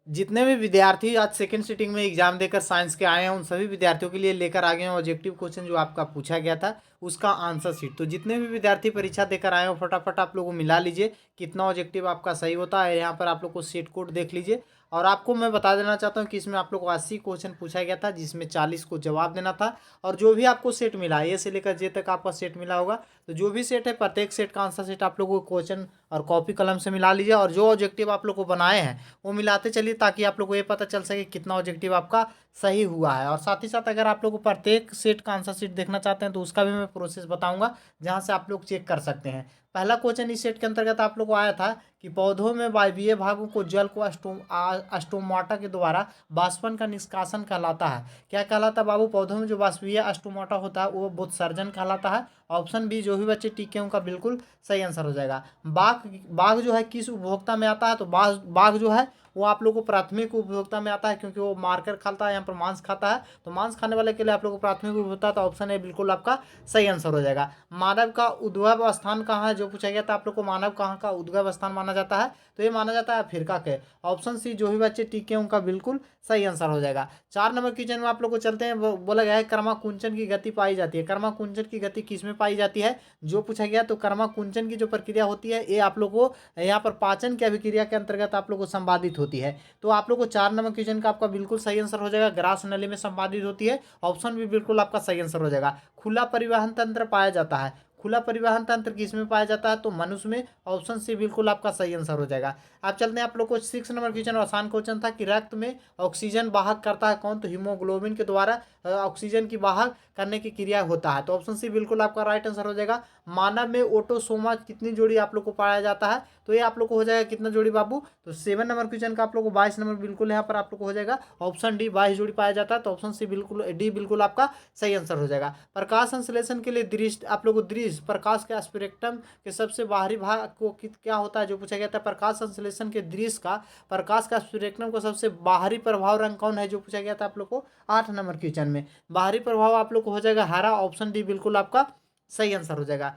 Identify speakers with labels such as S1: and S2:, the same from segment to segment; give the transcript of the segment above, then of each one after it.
S1: जितने भी विद्यार्थी आज सेकंड सिटिंग में एग्जाम देकर साइंस के आए हैं उन सभी विद्यार्थियों के लिए लेकर आ गए हैं ऑब्जेक्टिव क्वेश्चन जो आपका पूछा गया था उसका आंसर शीट। तो जितने भी विद्यार्थी परीक्षा देकर आए हो फटाफट आप लोगों को मिला लीजिए कितना ऑब्जेक्टिव आपका सही होता है। यहाँ पर आप लोग को सेट कोड देख लीजिए। और आपको मैं बता देना चाहता हूँ कि इसमें आप लोग को 80 क्वेश्चन पूछा गया था जिसमें 40 को जवाब देना था। और जो भी आपको सेट मिला ए से लेकर जे तक आपका सेट मिला होगा तो जो भी सेट है प्रत्येक सेट का आंसर सेट आप लोगों को क्वेश्चन और कॉपी कलम से मिला लीजिए। और जो ऑब्जेक्टिव आप लोग को बनाए हैं वो मिलाते चलिए ताकि आप लोग को ये पता चल सके कितना ऑब्जेक्टिव आपका सही हुआ है। और साथ ही साथ अगर आप लोग को प्रत्येक सेट का आंसर शीट देखना चाहते हैं तो उसका भी मैं प्रोसेस बताऊंगा जहां से आप लोग चेक कर सकते हैं। पहला क्वेश्चन इस सेट के अंतर्गत आप लोग को आया था कि पौधों में वायवीय भागों को जल को स्टोमाटा के द्वारा वाष्पन का निष्कासन कहलाता है। क्या कहलाता है बाबू? पौधों में जो वाष्पीय स्टोमाटा होता है वो बोत्सर्जन कहलाता है। ऑप्शन बी जो भी बच्चे टिके उनका बिल्कुल सही आंसर हो जाएगा। बाघ बाघ जो है किस उपभोक्ता में आता है? तो बाघ बाघ जो है वो आप लोग को प्राथमिक उपभोक्ता में आता है क्योंकि वो मारकर खाता है, यहाँ पर मांस खाता है। तो मांस खाने वाले के लिए आप लोग को प्राथमिक उपभोक्ता, तो ऑप्शन ए बिल्कुल आपका सही आंसर हो जाएगा। मानव का उद्भव स्थान कहाँ है? जो पूछा गया था आप लोग को मानव कहाँ का उद्भव स्थान माना जाता है? तो ये माना जाता है अफ्रीका के। ऑप्शन सी जो भी बच्चे टीके उनका बिल्कुल सही आंसर हो जाएगा। 4 नंबर क्वेश्चन में आप लोग को चलते हैं। बोला गया है कर्मा कुंचन की गति पाई जाती है। कर्मा कुंचन की गति किस में पाई जाती है जो पूछा गया? तो कर्मा कुंचन की जो प्रक्रिया होती है ये आप लोग को यहाँ पर पाचन की अभिक्रिया के अंतर्गत आप लोग को संपादित होती है। तो आप लोग को 4 नंबर क्वेश्चन का आपका बिल्कुल सही आंसर हो जाएगा। ग्रास नली में संपादित होती है। ऑप्शन भी बिल्कुल आपका सही आंसर हो जाएगा। खुला परिवहन तंत्र पाया जाता है। खुला परिवहन तंत्र किस में पाया जाता है? तो मनुष्य में। ऑप्शन सी बिल्कुल आपका सही आंसर हो जाएगा। आप चलते हैं आप लोग को 6 नंबर क्वेश्चन। आसान क्वेश्चन था कि रक्त में ऑक्सीजन वाहक करता है कौन? तो हीमोग्लोबिन के द्वारा ऑक्सीजन की वाहक करने की क्रिया होता है। तो ऑप्शन सी बिल्कुल आपका राइट आंसर हो जाएगा। मानव में ऑटोसोमा कितनी जोड़ी आप लोग को पाया जाता है? तो ये आप लोग को हो जाएगा कितना जोड़ी बाबू? तो 7 नंबर क्वेश्चन का आप लोग को 22 नंबर बिल्कुल यहाँ पर आप लोग को हो जाएगा। ऑप्शन डी 22 जोड़ी पाया जाता है। तो ऑप्शन सी बिल्कुल डी बिल्कुल आपका सही आंसर हो जाएगा। प्रकाश संश्लेषण के लिए दृष्टि आप लोग को दृश्य प्रकाश के स्पेक्ट्रम के सबसे बाहरी भाग को क्या होता है? जो पूछा गया था प्रकाश संश्लेषण के दृश्य का प्रकाश का स्पेक्ट्रम को सबसे बाहरी प्रभाव रंग कौन है? जो पूछा गया था आप लोग को 8 नंबर क्वेश्चन में। बाहरी प्रभाव आप लोग को हो जाएगा हरा। ऑप्शन डी बिल्कुल आपका सही आंसर हो जाएगा।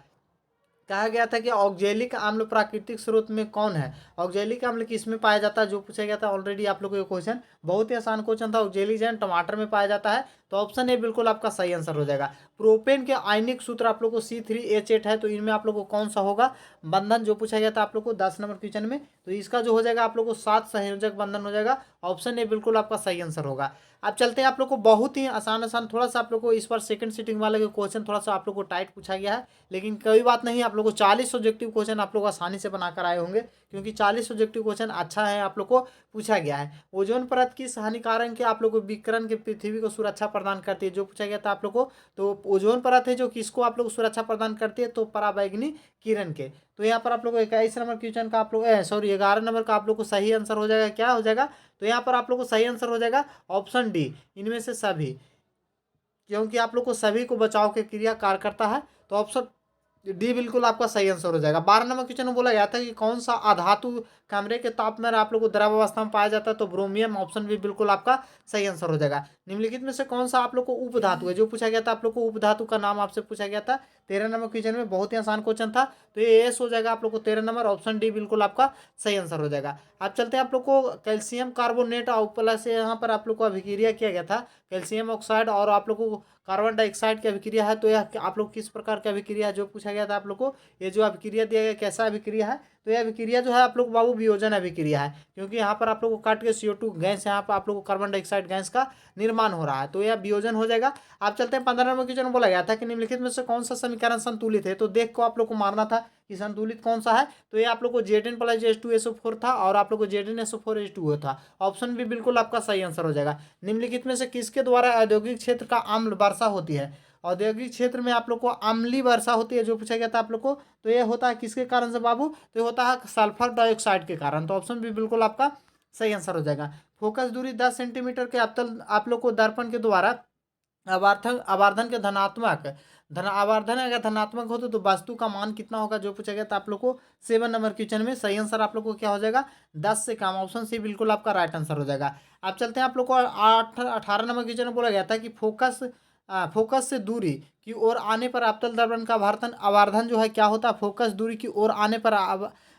S1: कहा गया था कि ऑक्जेलिक अम्ल प्राकृतिक स्रोत में कौन है? ऑक्जेलिक अम्ल किस में पाया जाता है? जो पूछा गया था ऑलरेडी आप लोगों को क्वेश्चन बहुत ही आसान क्वेश्चन था। ऑक्जेलिक एजेंट टमाटर में पाया जाता है। तो ऑप्शन ए बिल्कुल आपका सही आंसर हो जाएगा। प्रोपेन के आयनिक सूत्र आप लोग को C3H8 है। तो इनमें आप लोग को कौन सा होगा बंधन? जो पूछा गया था आप लोग को 10 नंबर क्वेश्चन में। तो इसका जो हो जाएगा आप लोग को 7 संयोजक बंधन हो जाएगा। ऑप्शन ए बिल्कुल आपका सही आंसर होगा। अब चलते हैं आप लोग को बहुत ही आसान आसान थोड़ा सा आप लोग को इस बार सेकंड सीटिंग वाले के क्वेश्चन थोड़ा सा आप लोग को टाइट पूछा गया है। लेकिन कोई बात नहीं, आप लोग को 40 ऑब्जेक्टिव क्वेश्चन आप लोग आसानी से बनाकर आए होंगे क्योंकि 40 ऑब्जेक्टिव क्वेश्चन अच्छा है आप लोग को पूछा गया है। ओजोन परत किस हानिकारक के आप लोग को विकिरण के पृथ्वी को सुरक्षा प्रदान करती है? जो पूछा गया था आप लोग को। तो ओजोन परत है जो किसको आप लोग सुरक्षा प्रदान करती है? तो पराबैंगनी किरण के। तो यहाँ पर आप लोग को 21 नंबर क्वेश्चन का आप लोग सॉरी 11 नंबर का आप लोग को सही आंसर हो जाएगा। क्या हो जाएगा? तो यहाँ पर आप लोग को सही आंसर हो जाएगा ऑप्शन डी इनमें से सभी, क्योंकि आप लोग को सभी को बचाव की क्रिया कार्य करता है। तो ऑप्शन डी बिल्कुल आपका सही आंसर हो जाएगा। 12 नंबर क्वेश्चन में बोला गया था कि कौन सा अधातु कमरे के तापमान आप लोग को द्रव अवस्था में पाया जाता है? तो ब्रोमियम। ऑप्शन बी बिल्कुल आपका सही आंसर हो जाएगा। निम्नलिखित में से कौन सा आप लोग को उपधातु है? जो पूछा गया था आप लोग को उपधातु का नाम आपसे पूछा गया था 13 नंबर क्वेश्चन में। बहुत ही आसान क्वेश्चन था। तो ये एस हो जाएगा आप लोग को 13 नंबर। ऑप्शन डी बिल्कुल आपका सही आंसर हो जाएगा। अब चलते हैं आप लोग को कैल्शियम कार्बोनेट और प्लस यहाँ पर आप लोग को अभिक्रिया किया गया था कैल्शियम ऑक्साइड और आप लोग को कार्बन डाइऑक्साइड की अभिक्रिया है। तो यह आप लोग किस प्रकार की अभिक्रिया है? जो पूछा गया था आप लोग को ये जो अभिक्रिया दिया गया कैसा अभिक्रिया है? तो यह अभिक्रिया जो है आप लोग बाबू वियोजन अभिक्रिया है क्योंकि यहाँ पर आप लोग को काट के CO2 गैस यहाँ पर आप लोग को कार्बन डाइऑक्साइड गैस का निर्माण हो रहा है। तो यह वियोजन हो जाएगा। आप चलते हैं 15 नंबर क्वेश्चन में बोला गया था कि निम्नलिखित में से कौन सा समीकरण संतुलित है? तो देख को आप लोग को मारना था कि संतुलित कौन सा है। तो ये आप लोग को Zn प्लस H2SO4 था और आप लोग को ZnSO4H2O था। ऑप्शन भी बिल्कुल आपका सही आंसर हो जाएगा। निम्नलिखित में से किसके द्वारा औद्योगिक क्षेत्र का अम्ल वर्षा होती है? औद्योगिक क्षेत्र में आप लोग को अम्लीय वर्षा होती है। जो पूछा गया था आप लोग को। तो ये होता है किसके कारण से बाबू? तो ये होता है सल्फर डाइऑक्साइड के कारण। तो ऑप्शन भी बिल्कुल आपका सही आंसर हो जाएगा। फोकस दूरी 10 सेंटीमीटर के अवतल आप लोग को दर्पण के द्वारा आवर्धन आवर्धन के धन आवर्धन अगर धनात्मक हो तो वस्तु का मान कितना होगा? जो पूछा गया था आप लोग को 7 नंबर क्वेश्चन में। सही आंसर आप लोग को क्या हो जाएगा? 10 से कम। ऑप्शन सी बिल्कुल आपका राइट आंसर हो जाएगा। अब चलते हैं आप लोग को 18 नंबर क्वेश्चन में बोला गया था कि फोकस से दूरी की ओर आने पर अवतल दर्पण का आवर्धन आवर्धन जो है क्या होता है? फोकस दूरी की ओर आने पर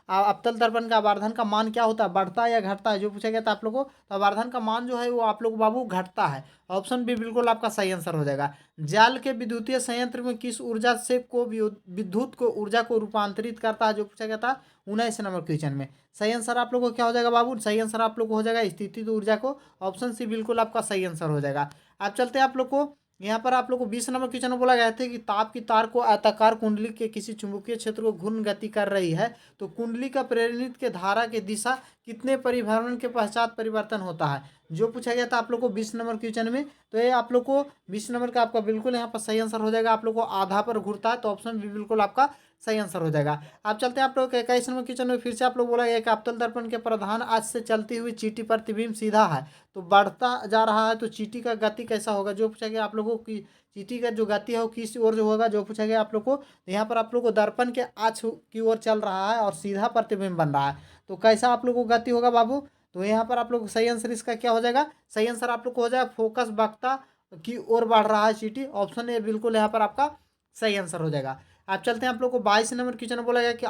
S1: अवतल दर्पण का आवर्धन का मान क्या होता है, बढ़ता है या घटता है, जो पूछा गया था आप लोगों को। तो आवर्धन का मान जो है वो आप लोग बाबू घटता है। ऑप्शन बी बिल्कुल आपका सही आंसर हो जाएगा। जाल के विद्युतीय संयंत्र में किस ऊर्जा से को विद्युत को ऊर्जा को रूपांतरित करता है, जो पूछा गया था 19 नंबर क्वेश्चन में। सही आंसर आप लोगों को क्या हो जाएगा बाबू, सही आंसर आप लोग को हो जाएगा स्थितिज ऊर्जा को। ऑप्शन सी बिल्कुल आपका सही आंसर हो जाएगा। आप चलते हैं आप लोग को यहाँ पर आप लोग को 20 नंबर क्वेश्चन में बोला गया था कि ताप की तार को आयताकार कुंडली के किसी चुंबकीय क्षेत्र को घूर्णन गति कर रही है, तो कुंडली का प्रेरित के धारा की दिशा कितने परिभ्रमण के पश्चात परिवर्तन होता है, जो पूछा गया था आप लोग को 20 नंबर क्वेश्चन में। तो ये आप लोग को 20 नंबर का आपका बिल्कुल यहाँ पर सही आंसर हो जाएगा। आप लोग को आधा पर घूरता है, तो ऑप्शन बी बिल्कुल आपका सही आंसर हो जाएगा। आप चलते हैं आप लोग 21 नंबर क्वेश्चन में। फिर से आप लोग बोला गया कि अवतल दर्पण के प्रधान आज से चलती हुई चींटी प्रतिबिंब सीधा है, तो बढ़ता जा रहा है, तो चींटी का गति कैसा होगा, जो पूछा गया आप लोगों की चींटी का जो गति है वो किस ओर जो होगा, जो पूछा गया आप लोग को। तो यहाँ पर आप लोग को दर्पण के आज की ओर चल रहा है और सीधा प्रतिबिंब बन रहा है, तो कैसा आप लोग को गति होगा बाबू। तो यहाँ पर आप लोग को सही आंसर इसका क्या हो जाएगा, सही आंसर आप लोग को हो जाएगा फोकस वक्ता की ओर बढ़ रहा है चींटी। ऑप्शन ए बिल्कुल यहाँ पर आपका सही आंसर हो जाएगा। आप चलते हैं आप लोग को 22 नंबर क्वेश्चन बोला गया कि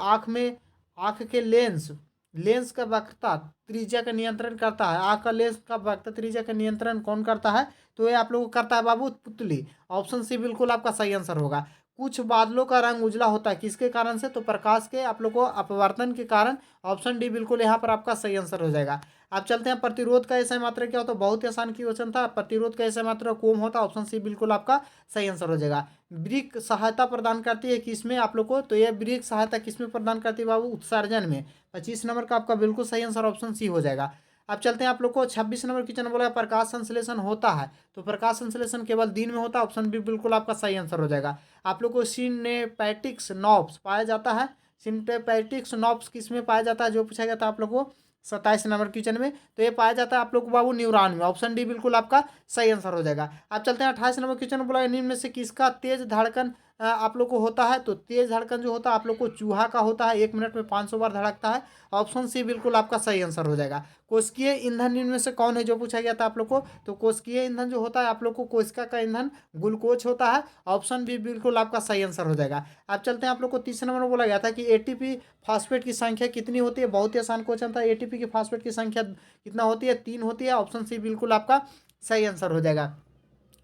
S1: आँख के लेंस लेंस का वक्रता त्रिज्या का नियंत्रण करता है। आँख का लेंस का वक्रता त्रिज्या का नियंत्रण कौन करता है, तो ये आप लोगों को करता है बाबू पुतली। ऑप्शन सी बिल्कुल आपका सही आंसर होगा। कुछ बादलों का रंग उजला होता है किसके कारण से, तो प्रकाश के आप लोग को अपवर्तन के कारण। ऑप्शन डी बिल्कुल यहाँ पर आपका सही आंसर हो जाएगा। आप चलते हैं प्रतिरोध का ऐसा मात्रा क्या होता है, बहुत ही आसान क्वेश्चन था। प्रतिरोध का ऐसा मात्रा कोम होता है। ऑप्शन सी बिल्कुल आपका सही आंसर हो जाएगा। ब्रिक सहायता प्रदान करती है किसमें आप लोग को, तो यह ब्रिक सहायता किसमें प्रदान करती है बाबू, उत्सर्जन में। 25 नंबर का आपका बिल्कुल सही आंसर ऑप्शन सी हो जाएगा। अब चलते हैं आप लोग को 26 नंबर क्वेश्चन बोला प्रकाश संश्लेषण होता है, तो प्रकाश संश्लेषण केवल दिन में होता है। ऑप्शन बी बिल्कुल आपका सही आंसर हो जाएगा। आप लोग को सिनेपैटिक्स नॉब्स पाया जाता है, सिनेपैटिक्स नॉब्स किस में पाया जाता है, जो पूछा गया था आप लोग को 27 नंबर क्वेश्चन में। तो ये पाया जाता है आप लोग को बाबू न्यूरॉन में। ऑप्शन डी बिल्कुल आपका सही आंसर हो जाएगा। आप चलते हैं 28 नंबर क्वेश्चन में बोला निम्न में से किसका तेज धड़कन आप लोग को होता है, तो तेज धड़कन जो होता है आप लोग को चूहा का होता है, 1 मिनट में 500 बार धड़कता है। ऑप्शन सी बिल्कुल आपका सही आंसर हो जाएगा। कोशिकीय ईंधन निम्न में से कौन है, जो पूछा गया था आप लोग को, तो कोशिकीय ईंधन जो होता है आप लोग को कोशिका का ईंधन ग्लूकोज होता है। ऑप्शन बी बिल्कुल आपका सही आंसर हो जाएगा। आप चलते हैं आप लोग को 30 नंबर में बोला गया था कि एटीपी फास्फेट की संख्या कितनी होती है, बहुत ही आसान क्वेश्चन था। एटीपी की फास्फेट की संख्या कितना होती है, 3 होती है। ऑप्शन सी बिल्कुल आपका सही आंसर हो जाएगा।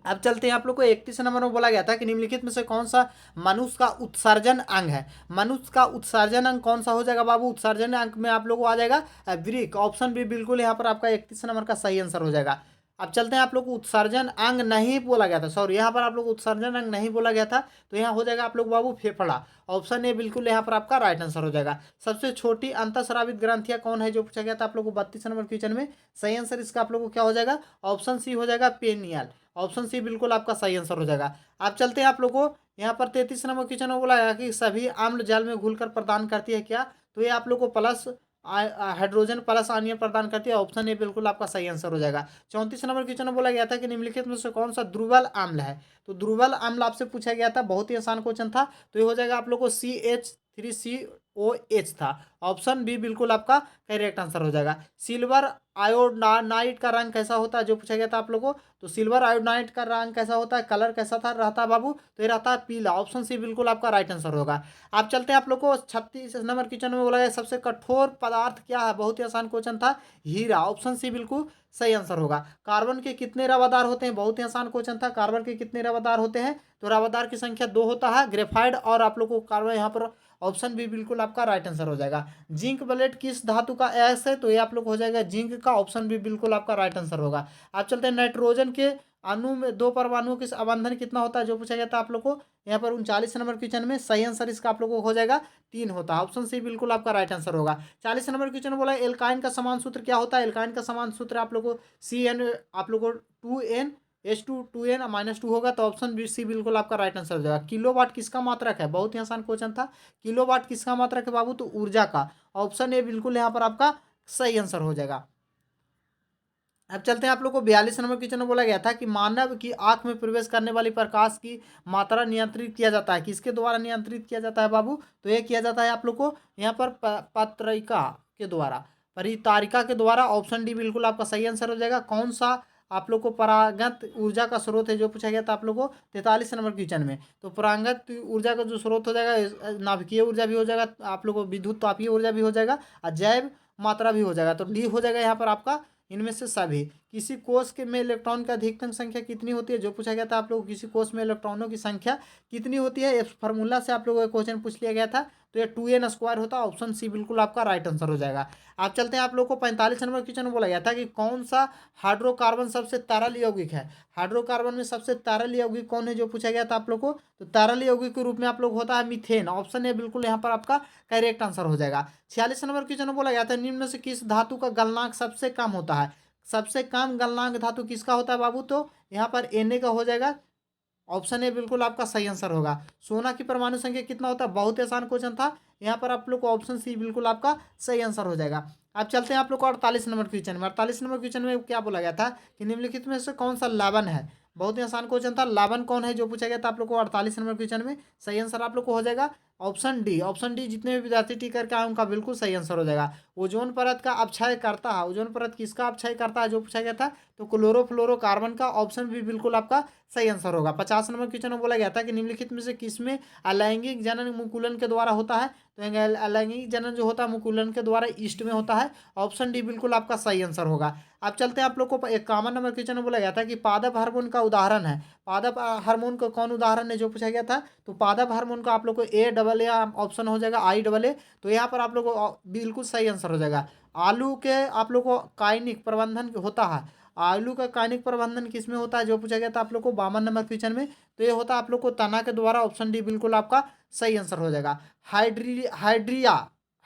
S1: अब चलते हैं आप लोग को 31 नंबर में बोला गया था कि निम्नलिखित में से कौन सा मनुष्य का उत्सर्जन अंग है। मनुष्य का उत्सर्जन अंग कौन सा हो जाएगा बाबू, उत्सर्जन अंग में आप लोग को आ जाएगा वृक्क। ऑप्शन बी बिल्कुल यहाँ पर आपका 31 नंबर का सही आंसर हो जाएगा। अब चलते हैं आप लोग को उत्सर्जन अंग नहीं बोला गया था, सॉरी यहाँ पर आप लोग उत्सर्जन अंग नहीं बोला गया था, तो यहाँ हो जाएगा आप लोग बाबू फेफड़ा। ऑप्शन ए बिल्कुल यहाँ पर आपका राइट आंसर हो जाएगा। सबसे छोटी अंतःस्रावित ग्रंथियां कौन है, जो पूछा गया था आप लोग को 32 नंबर क्वेश्चन में। सही आंसर इसका आप लोग को क्या हो जाएगा, ऑप्शन सी हो जाएगा पेनियल। ऑप्शन सी बिल्कुल आपका सही आंसर हो जाएगा। आप चलते हैं आप लोग को यहाँ पर 33 नंबर क्वेश्चन में बोला गया कि सभी अम्ल जल में घुलकर प्रदान करती है क्या, तो ये आप लोग को प्लस हाइड्रोजन प्लस आयन प्रदान करती है। ऑप्शन ए बिल्कुल आपका सही आंसर हो जाएगा। 34 नंबर क्वेश्चन में बोला गया था कि निम्नलिखित में से कौन सा दुर्बल अम्ल है, तो दुर्बल अम्ल आपसे पूछा गया था, बहुत ही आसान क्वेश्चन था। तो ये हो जाएगा आप लोग को CH3COH था। ऑप्शन बी बिल्कुल आपका करेक्ट आंसर हो जाएगा। सिल्वर आयोडाइड का रंग कैसा होता है, जो पूछा गया था आप लोगों को, तो सिल्वर आयोडाइड का रंग कैसा होता है, कलर कैसा था रहता है बाबू, तो ये रहता है पीला। ऑप्शन सी बिल्कुल आपका राइट आंसर होगा। आप चलते हैं आप लोग को 36 नंबर क्वेश्चन में बोला गया सबसे कठोर पदार्थ क्या है, बहुत ही आसान क्वेश्चन था, हीरा। ऑप्शन सी बिल्कुल सही आंसर होगा। कार्बन के कितने रवादार होते हैं, बहुत ही आसान क्वेश्चन था, कार्बन के कितने रवादार होते हैं, तो रवादार की संख्या 2 होता है। ग्रेफाइड और आप लोग को कार्बन यहाँ पर ऑप्शन बी बिल्कुल आपका राइट आंसर हो जाएगा। जिंक ब्लेड किस धातु का एस है, तो ये आप लोग हो जाएगा जिंक का। ऑप्शन बी बिल्कुल आपका राइट आंसर होगा। आप चलते हैं नाइट्रोजन के अणु में 2 परमाणुओं के आबंधन कितना होता है, जो पूछा गया था आप लोग को यहाँ पर 39 नंबर क्वेश्चन में। सही आंसर इसका आप लोग को हो जाएगा 3 होता है। ऑप्शन सी बिल्कुल आपका राइट आंसर होगा। 40 नंबर क्वेश्चन बोला एल्काइन का समान सूत्र क्या होता है, एल्काइन का समान सूत्र आप लोग को CN आप लोग को 2N H2 होगा, तो ऑप्शन बी सी बिल्कुल आपका राइट आंसर हो जाएगा। किलोवाट किसका मात्रक है, बहुत ही आसान क्वेश्चन था। किलोवाट किसका मात्रक है बाबू, तो ऊर्जा का। ऑप्शन ए बिल्कुल यहाँ पर आपका सही आंसर हो जाएगा। अब चलते हैं आप लोग को 42 नंबर क्वेश्चन में बोला गया था कि मानव की आंख में प्रवेश करने वाली प्रकाश की मात्रा नियंत्रित किया जाता है, किसके द्वारा नियंत्रित किया जाता है बाबू, तो ये किया जाता है आप लोग को यहाँ पर पत्रिका के द्वारा, परितारिका के द्वारा। ऑप्शन डी बिल्कुल आपका सही आंसर हो जाएगा। कौन सा आप लोग को परागत ऊर्जा का स्रोत है जो पूछा गया था आप लोग को 43 नंबर क्वेश्चन में। तो परागत ऊर्जा का जो स्रोत हो जाएगा, नाभिकीय ऊर्जा भी हो जाएगा, आप लोग को विद्युत तापीय ऊर्जा भी हो जाएगा और जैव मात्रा भी हो जाएगा। तो डी हो जाएगा यहाँ पर आपका इनमें से सभी। किसी कोष के में इलेक्ट्रॉन की अधिकतम संख्या कितनी होती है जो पूछा गया था आप लोग को, किसी कोष में इलेक्ट्रॉनों की संख्या कितनी होती है, इस फार्मूला से आप लोगों को क्वेश्चन पूछ लिया गया था। तो ये 2n² होता है, ऑप्शन सी बिल्कुल आपका राइट आंसर हो जाएगा। आप चलते हैं आप लोग को 45 नंबर क्वेश्चन में बोला गया था कि कौन सा हाइड्रोकार्बन सबसे तरल यौगिक है। हाइड्रोकार्बन में सबसे तरल यौगिक कौन है जो पूछा गया था आप लोग को, तो तरल यौगिक के रूप में आप लोग होता है मीथेन। ऑप्शन ए बिल्कुल यहाँ पर आपका करेक्ट आंसर हो जाएगा। 46 नंबर क्वेश्चन में बोला गया था निम्न में से किस धातु का गलनांक सबसे कम होता है। सबसे कम गलनांक धातु किसका होता है बाबू, तो यहाँ पर Na का हो जाएगा। ऑप्शन ए बिल्कुल आपका सही आंसर होगा। सोना की परमाणु संख्या कितना होता है, बहुत ही आसान क्वेश्चन था, यहाँ पर आप लोग को ऑप्शन सी बिल्कुल आपका सही आंसर हो जाएगा। अब चलते हैं आप लोग को 48 नंबर क्वेश्चन में। 48 नंबर क्वेश्चन में क्या बोला गया था कि निम्नलिखित में से कौन सा लवण है। बहुत ही आसान क्वेश्चन था, लवण कौन है जो पूछा गया था आप लोग को 48 नंबर क्वेश्चन में। सही आंसर आप लोग को हो जाएगा ऑप्शन डी। ऑप्शन डी जितने भी विद्यार्थी टिक करके आए उनका बिल्कुल सही आंसर हो जाएगा। ओजोन परत का अपक्षय करता है, ओजोन परत किसका अपक्षय करता है जो पूछा गया था, तो क्लोरोफ्लोरोकार्बन का। ऑप्शन भी बिल्कुल आपका सही आंसर होगा। 50 नंबर क्वेश्चन में बोला गया था कि निम्नलिखित में से किसमें अलैंगिक जनन मुकुलन के द्वारा होता है, तो अलैंगिक जनन जो होता है मुकुलन के द्वारा ईस्ट में होता है। ऑप्शन डी बिल्कुल आपका सही आंसर होगा। अब चलते हैं आप लोग को 51 नंबर क्वेश्चन में बोला गया था कि पादप हार्मोन का उदाहरण है। पादप हार्मोन का कौन उदाहरण है जो पूछा गया था, तो पादप हार्मोन का आप लोग को A AA ऑप्शन हो जाएगा IAA। तो यहाँ पर आप लोग को बिल्कुल सही आंसर हो जाएगा। आलू के आप लोग को कायनिक प्रबंधन होता है। आलू का कायनिक प्रबंधन किसमें होता है जो पूछा गया था आप लोग को 52 नंबर क्वेश्चन में। तो ये होता है आप लोग को तना के द्वारा। ऑप्शन डी बिल्कुल आपका सही आंसर हो जाएगा।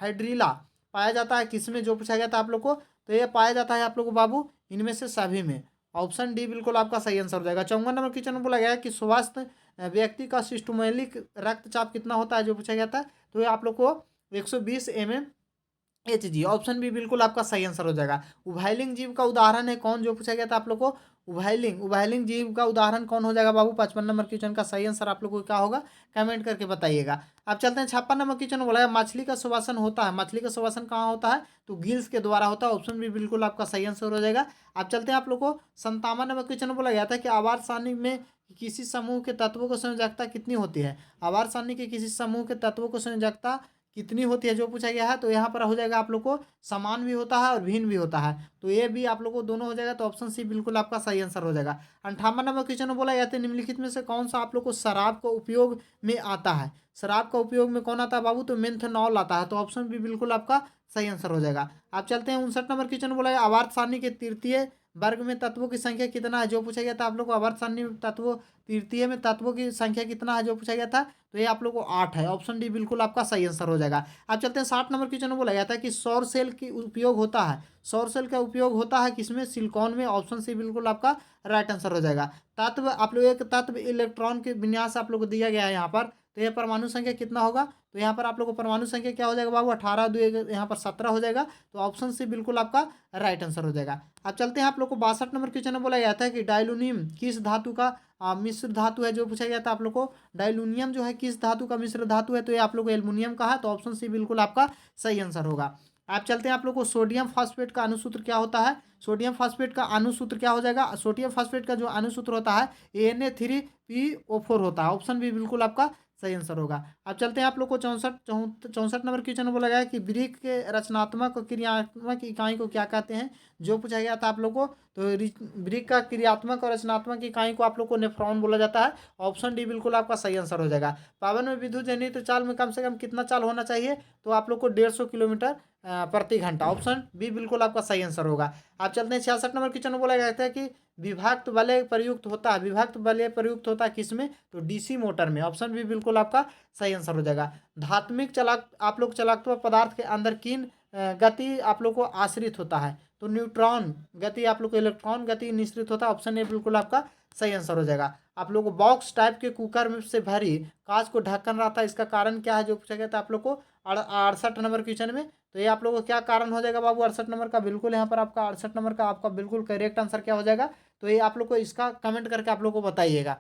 S1: हाइड्रीला पाया जाता है किसमें जो पूछा गया था आप लोग को, तो ये पाया जाता है आप लोग को बाबू इनमें से सभी में। ऑप्शन डी बिल्कुल आपका सही आंसर हो जाएगा। 54 नंबर क्वेश्चन में बोला गया है कि स्वस्थ व्यक्ति का सिस्टोमेलिक रक्तचाप कितना होता है जो पूछा गया था, तो ये आप लोग को 120 mmHg। ऑप्शन बी बिल्कुल आपका सही आंसर हो जाएगा। उभयलिंग जीव का उदाहरण है कौन जो पूछा गया था आप लोग को, उभयलिंग जीव का उदाहरण कौन हो जाएगा बाबू। 55 नंबर क्वेश्चन का सही आंसर आप लोग को क्या होगा कमेंट करके बताइएगा। अब चलते हैं 56 नंबर क्वेश्चन बोला है मछली का श्वसन होता है। मछली का श्वसन कहाँ होता है, तो गिल्स के द्वारा होता है। ऑप्शन भी बिल्कुल आपका सही आंसर हो जाएगा। अब चलते हैं आप लोग को 57 नंबर क्वेश्चन बोला गया था कि आवर्त सारणी में किसी समूह के तत्वों को संयोजकता कितनी होती है। आवर्त सारणी के किसी समूह के तत्वों को संयोजकता कितनी होती है जो पूछा गया है, तो यहाँ पर हो जाएगा आप लोग को समान भी होता है और भिन्न भी होता है। तो ये भी आप लोग को दोनों हो जाएगा। तो ऑप्शन सी बिल्कुल आपका सही आंसर हो जाएगा। 58 नंबर क्वेश्चन में बोला गया था निम्नलिखित में से कौन सा आप लोग को शराब का उपयोग में आता है। शराब का उपयोग में कौन आता है बाबू, तो मेंथनॉल आता है। तो ऑप्शन भी बिल्कुल आपका सही आंसर हो जाएगा। आप चलते हैं 59 नंबर क्वेश्चन में बोला गया आवर्त सारणी के तृतीय वर्ग में तत्वों की संख्या कितना है जो पूछा गया था आप लोग को। आवर्त सारणी तत्वों तृतीय में तत्वों की संख्या कितना है जो पूछा गया था, तो ये आप लोग को 8 है। ऑप्शन डी बिल्कुल आपका सही आंसर हो जाएगा। अब चलते हैं 60 नंबर क्वेश्चन में बोला गया था कि सौर सेल की उपयोग होता है। सौर सेल का उपयोग होता है किसमें, सिलिकॉन में। ऑप्शन सी बिल्कुल आपका राइट आंसर हो जाएगा। तत्व आप लोग एक तत्व इलेक्ट्रॉन के विन्यास आप लोग को दिया गया है यहाँ पर, तो यह परमाणु संख्या कितना होगा, तो यहाँ पर आप लोग को परमाणु संख्या क्या हो जाएगा बाबू 18 2 यहाँ पर 17 हो जाएगा। तो ऑप्शन सी बिल्कुल आपका राइट आंसर हो जाएगा। अब चलते हैं आप लोग को 62 नंबर क्वेश्चन में बोला गया था कि डायलुनियम किस धातु का मिश्र धातु है जो पूछा गया था आप लोग को। डायलुनियम जो है किस धातु का मिश्र धातु है, तो ये आप लोग को एल्युमिनियम का है। तो ऑप्शन सी बिल्कुल आपका सही आंसर होगा। आप चलते हैं आप लोग को सोडियम फॉस्फेट का अणुसूत्र क्या होता है। सोडियम फॉस्फेट का अणुसूत्र क्या हो जाएगा, सोडियम फॉस्फेट का जो अणुसूत्र होता है Na3PO4 होता है। ऑप्शन भी बिल्कुल आपका सही आंसर होगा। अब चलते हैं आप लोग को 64 नंबर क्वेश्चन बोला गया है कि वृक्क के रचनात्मक और क्रियात्मक इकाई को क्या कहते हैं जो पूछा गया था आप लोग को। तो वृक्क का क्रियात्मक और रचनात्मक इकाई को आप लोग को नेफ्रॉन बोला जाता है। ऑप्शन डी बिल्कुल आपका सही आंसर हो जाएगा। पावन में विद्युत जनित चाल में कम से कम कितना चाल होना चाहिए, तो आप लोग को 150 किलोमीटर प्रति घंटा। ऑप्शन बी बिल्कुल आपका सही आंसर होगा। आप चलते हैं 66 नंबर क्वेश्चन में बोला गया था कि विभक्त वलय प्रयुक्त होता है। विभक्त वलय प्रयुक्त होता है किसमें, तो डीसी मोटर में। ऑप्शन भी बिल्कुल आपका सही आंसर हो जाएगा। धात्मिक चलाक आप लोग चलाकत्व पदार्थ के अंदर किन गति आप लोग को आश्रित होता है, तो न्यूट्रॉन गति आप लोग को इलेक्ट्रॉन गति निश्रित होता है। ऑप्शन ए बिल्कुल आपका सही आंसर हो जाएगा। आप लोग को बॉक्स टाइप के कुकर में से भरी कांच को ढक्कन रहा था, इसका कारण क्या है जो पूछा गया था आप लोग को 68 नंबर क्वेश्चन में। तो ये आप लोगों को क्या कारण हो जाएगा बाबू 68 नंबर का, बिल्कुल यहाँ पर आपका 68 नंबर का आपका बिल्कुल करेक्ट आंसर क्या हो जाएगा, तो ये आप लोग को इसका कमेंट करके आप लोग को बताइएगा।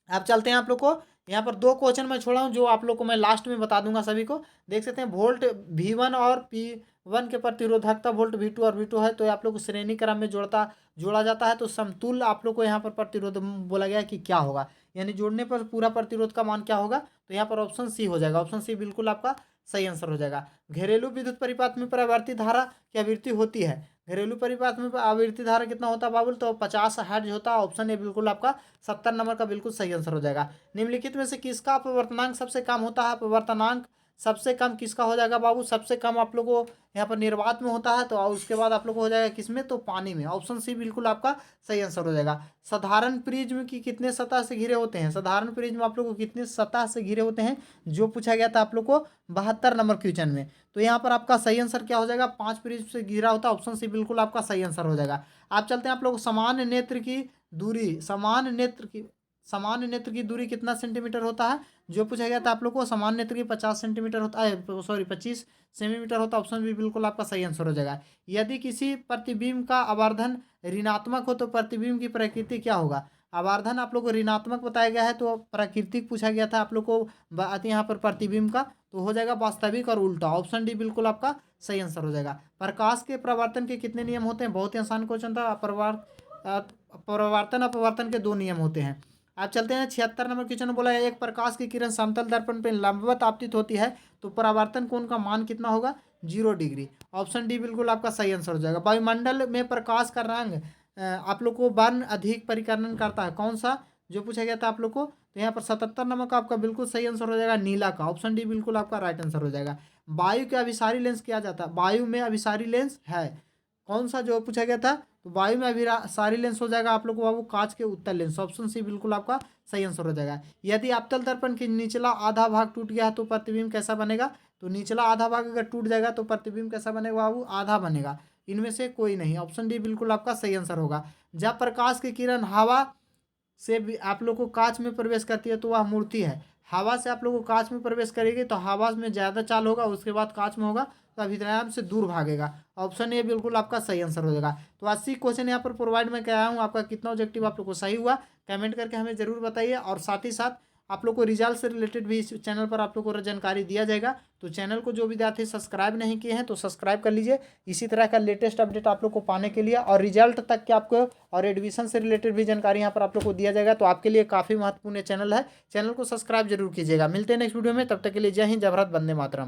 S1: अब चलते हैं आप लोग को यहाँ पर 2 क्वेश्चन मैं छोड़ा हूँ जो आप लोग को मैं लास्ट में बता दूंगा सभी को। देख सकते हैं वोल्ट V1 और P1 के प्रतिरोधकता वोल्ट V2 और V2 है, तो आप लोग को श्रेणी क्रम में जोड़ा जाता है, तो समतुल्य आप लोग को यहाँ पर प्रतिरोध बोला गया है कि क्या होगा, यानी जोड़ने पर पूरा प्रतिरोध का मान क्या होगा, तो यहाँ पर ऑप्शन सी हो जाएगा। ऑप्शन सी बिल्कुल आपका सही आंसर हो जाएगा। घरेलू विद्युत परिपात में परावर्तित धारा की आवृत्ति होती है, घरेलू परिपात में आवृत्ति धारा कितना होता है बाबुल, तो 50 हर्ट्ज होता है। ऑप्शन ए बिल्कुल आपका 70 नंबर का बिल्कुल सही आंसर हो जाएगा। निम्नलिखित में से किसका अपवर्तनांक सबसे कम होता है, अपवर्तनांक सबसे कम किसका हो जाएगा बाबू, सबसे कम आप लोगों को यहाँ पर निर्वात में होता है, तो उसके बाद आप लोग को हो जाएगा किसमें, तो पानी में। ऑप्शन सी बिल्कुल आपका सही आंसर हो जाएगा। साधारण प्रिज्म की कितने सतह से घिरे होते हैं, साधारण प्रिज्म आप लोग को कितने सतह से घिरे होते हैं, जो पूछा गया था आप लोग को 72 नंबर क्वेश्चन में। तो यहाँ पर आपका सही आंसर क्या हो जाएगा, 5 प्रिज्म से घिरा होता है। ऑप्शन सी बिल्कुल आपका सही आंसर हो जाएगा। आप चलते हैं आप लोग सामान्य नेत्र की दूरी, सामान्य नेत्र की दूरी कितना सेंटीमीटर होता है, जो पूछा गया था आप लोग को। सामान्य नेत्र की 50 सेंटीमीटर होता है, सॉरी 25 सेंटीमीटर होता है। ऑप्शन भी बिल्कुल आपका सही आंसर हो जाएगा। यदि किसी प्रतिबिंब का आवर्धन ऋणात्मक हो तो प्रतिबिंब की प्रकृति क्या होगा, आवर्धन आप लोग को ऋणात्मक बताया गया है, तो प्राकृतिक पूछा गया था आप लोग को बात यहाँ पर प्रतिबिंब का, तो हो जाएगा वास्तविक और उल्टा। ऑप्शन डी बिल्कुल आपका सही आंसर हो जाएगा। प्रकाश के परावर्तन के कितने नियम होते हैं, बहुत ही आसान क्वेश्चन था। परावर्तन अपवर्तन के 2 नियम होते हैं। आप चलते हैं 76 नंबर क्वेश्चन में बोला है एक प्रकाश की किरण समतल दर्पण पर लंबवत आपतित होती है, तो परावर्तन कोण का मान कितना होगा, 0 डिग्री। ऑप्शन डी बिल्कुल आपका सही आंसर हो जाएगा। वायुमंडल में प्रकाश का रंग आप लोग को वर्ण अधिक परिकर्णन करता है, कौन सा, जो पूछा गया था आप लोग को, तो यहाँ पर 77 नंबर का आपका बिल्कुल सही आंसर हो जाएगा नीला का। ऑप्शन डी बिल्कुल आपका राइट आंसर हो जाएगा। वायु के अभिसारी लेंस किया जाता है, वायु में अभिसारी लेंस है कौन सा, जो पूछा गया था, तो वायु में अभिसारी लेंस हो जाएगा आप लोग को बाबू कांच के उत्तल लेंस। ऑप्शन सी बिल्कुल आपका सही आंसर हो जाएगा। यदि अवतल दर्पण की निचला आधा भाग टूट गया तो प्रतिबिंब कैसा बनेगा, तो निचला आधा भाग अगर टूट जाएगा तो प्रतिबिंब कैसा बनेगा बाबू, आधा बनेगा। इनमें से कोई नहीं, ऑप्शन डी बिल्कुल आपका सही आंसर होगा। जब प्रकाश की किरण हवा से भी आप लोग को कांच में प्रवेश करती है तो वह मूर्ति है। हवा से आप लोग को कांच में प्रवेश करेगी तो हवा में ज़्यादा चाल होगा, उसके बाद कांच में होगा तो अभिनयाम से दूर भागेगा। ऑप्शन ए बिल्कुल आपका सही आंसर हो जाएगा। तो 80 क्वेश्चन यहाँ पर प्रोवाइड मैं कराया हूँ, आपका कितना ऑब्जेक्टिव आप लोग को सही हुआ कमेंट करके हमें जरूर बताइए। और साथ ही साथ आप लोग को रिजल्ट से रिलेटेड भी इस चैनल पर आप लोग को जानकारी दिया जाएगा, तो चैनल को जो विद्यार्थी सब्सक्राइब नहीं किए हैं तो सब्सक्राइब कर लीजिए इसी तरह का लेटेस्ट अपडेट आप लोग को पाने के लिए। और रिजल्ट तक के आपको और एडमिशन से रिलेटेड भी जानकारी यहाँ पर आप लोग को दिया जाएगा, तो आपके लिए काफ़ी महत्वपूर्ण चैनल है। चैनल को सब्सक्राइब जरूर कीजिएगा। मिलते हैं नेक्स्ट वीडियो में, तब तक के लिए जय हिंद, जय भारत, वंदे मातरम।